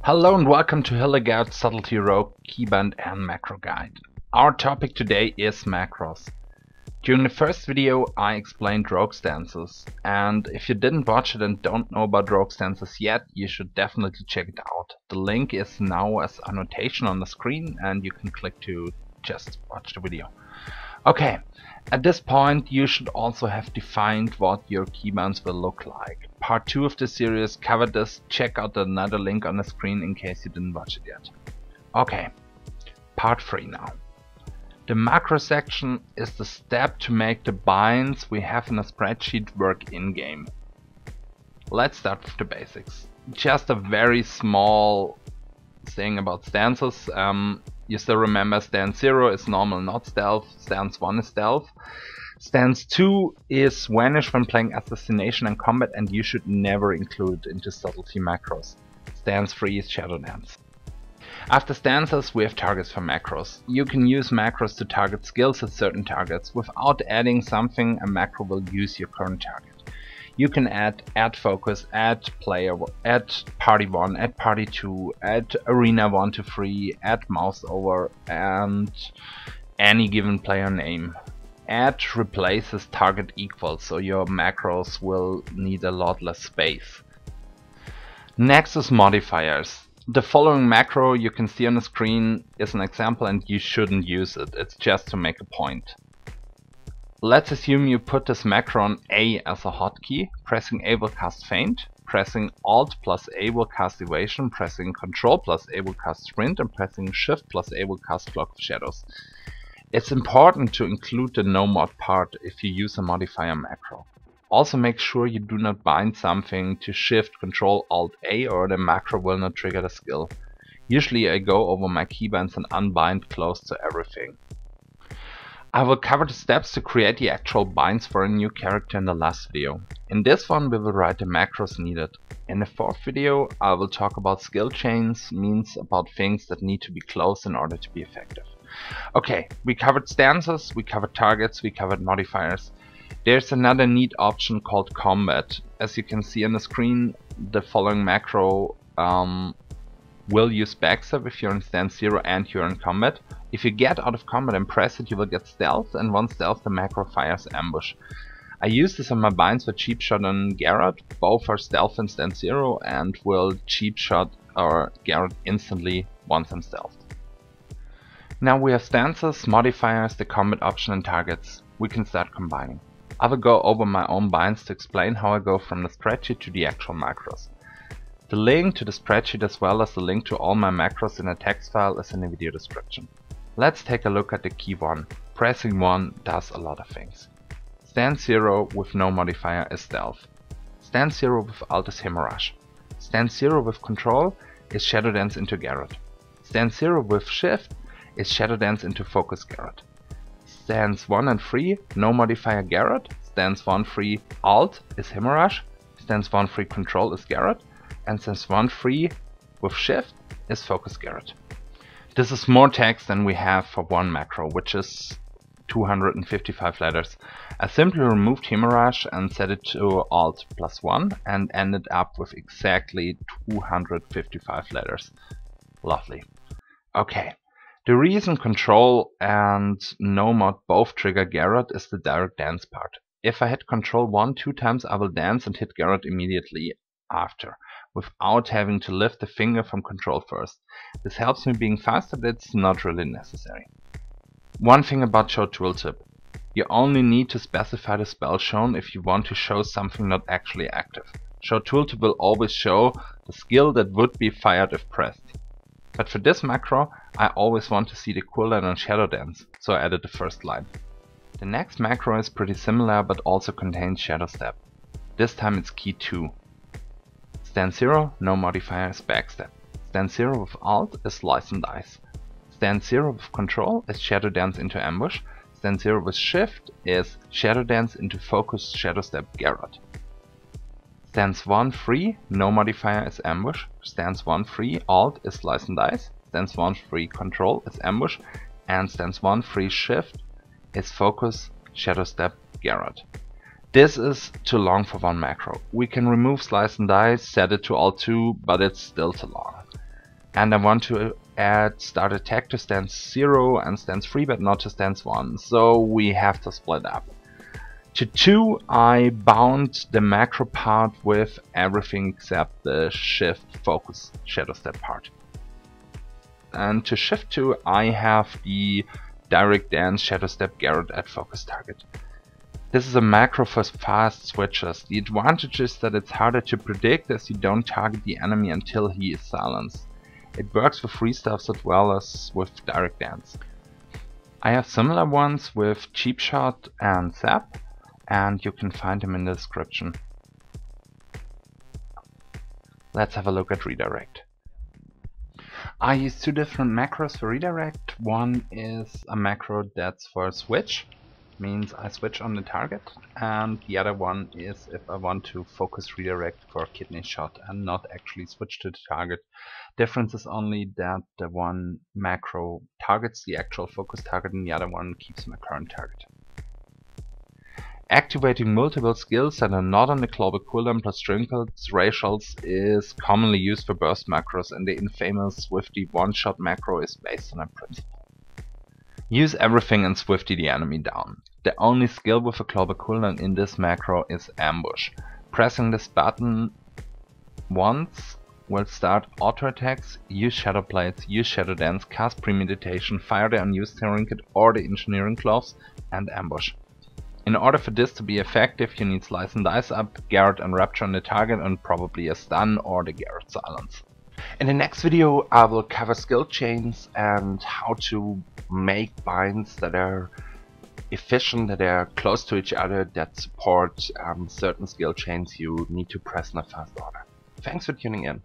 Hello and welcome to Hildegard Subtlety Rogue Keybind and Macro Guide. Our topic today is macros. During the first video I explained rogue stances, and if you didn't watch it and don't know about rogue stances yet, you should definitely check it out. The link is now as annotation on the screen and you can click to just watch the video. Okay, at this point you should also have defined what your keybinds will look like. Part 2 of the series covered this. Check out another link on the screen in case you didn't watch it yet. Okay, part 3 now. The macro section is the step to make the binds we have in a spreadsheet work in-game. Let's start with the basics. Just a very small thing about stances. You still remember stance 0 is normal, not stealth. Stance 1 is stealth. Stance 2 is vanish when playing assassination and combat, and you should never include into subtlety macros. Stance 3 is shadow dance. After stances we have targets for macros. You can use macros to target skills at certain targets. Without adding something, a macro will use your current target. You can add focus, add player, add party 1, add party 2, add arena 1 to 3, add mouse over, and any given player name. Add replaces target equals, so your macros will need a lot less space. Next is modifiers. The following macro you can see on the screen is an example and you shouldn't use it, it's just to make a point. Let's assume you put this macro on A as a hotkey. Pressing A will cast Feint, pressing Alt plus A will cast Evasion, pressing Ctrl plus A will cast Sprint, and pressing Shift plus A will cast Flock of Shadows. It's important to include the no mod part if you use a modifier macro. Also make sure you do not bind something to Shift, Ctrl, Alt A, or the macro will not trigger the skill. Usually I go over my keybinds and unbind close to everything. I will cover the steps to create the actual binds for a new character in the last video. In this one we will write the macros needed. In the fourth video I will talk about skill chains, means about things that need to be close in order to be effective. Okay, we covered stances, we covered targets, we covered modifiers. There's another neat option called combat. As you can see on the screen, the following macro will use backstab if you're in stance 0 and you're in combat. If you get out of combat and press it, you will get stealth, and once stealth the macro fires ambush. I use this on my binds for cheap shot and Garrett. Both are stealth in stance 0 and will cheap shot or Garrett instantly once I'm stealthed. Now we have stances, modifiers, the combat option and targets. We can start combining. I will go over my own binds to explain how I go from the spreadsheet to the actual macros. The link to the spreadsheet as well as the link to all my macros in a text file is in the video description. Let's take a look at the key 1. Pressing 1 does a lot of things. Stance 0 with no modifier is stealth. Stance 0 with alt is hemorrhage. Stance 0 with control is shadow dance into Garrett. Stance 0 with shift is shadow dance into focus Garrett. Stance 1 and 3 no modifier Garrett. Stance 1 3 alt is hemorrhage. Stance 1 3 control is Garrett. And stance 1 3 with shift is focus Garrett. This is more text than we have for one macro, which is 255 letters. I simply removed hemorrhage and set it to alt +1 and ended up with exactly 255 letters. Lovely. Okay. The reason control and no mod both trigger Garrett is the direct dance part. If I hit control 1 2 times, I will dance and hit Garrett immediately after, without having to lift the finger from control first. This helps me being faster, but it's not really necessary. One thing about show tooltip. You only need to specify the spell shown if you want to show something not actually active. Show tooltip will always show the skill that would be fired if pressed. But for this macro, I always want to see the cooldown on shadow dance, so I added the first line. The next macro is pretty similar but also contains shadow step. This time it's key 2. Stance 0, no modifier is backstab. Stance 0 with alt is slice and dice. Stance 0 with control is shadow dance into ambush. Stance 0 with shift is shadow dance into focus shadow step Garrett. Stance 1 3 no modifier is ambush. Stance 1 3 alt is slice and dice. Stance 1 3 control is ambush. And stance 1 3 shift is focus shadow step Garrett. This is too long for one macro. We can remove slice and dice, set it to alt 2, but it's still too long. and I want to add start attack to stance 0 and stance 3 but not to stance 1, so we have to split up. To 2 I bound the macro part with everything except the shift focus shadow step part. And to shift 2 I have the direct dance shadow step Garrett at focus target. This is a macro for fast switches. The advantage is that it's harder to predict as you don't target the enemy until he is silenced. It works with free stuffs as well as with direct dance. I have similar ones with Cheap Shot and Zap, and you can find them in the description. Let's have a look at redirect. I use two different macros for redirect. One is a macro that's for a switch, means I switch on the target, and the other one is if I want to focus redirect for kidney shot and not actually switch to the target. Difference is only that the one macro targets the actual focus target and the other one keeps my current target. Activating multiple skills that are not on the global cooldown plus trinkets racials is commonly used for burst macros, and the infamous swifty one-shot macro is based on that principle. Use everything and swifty the enemy down. The only skill with a global cooldown in this macro is ambush. Pressing this button once will start auto attacks, use shadow blades, use shadow dance, cast premeditation, fire the unused trinket or the engineering gloves, and ambush. In order for this to be effective, you need Slice and Dice up, Garrett and Rapture on the target, and probably a stun or the Garrett silence. In the next video I will cover skill chains and how to make binds that are efficient, that are close to each other, that support certain skill chains you need to press in a fast order. Thanks for tuning in.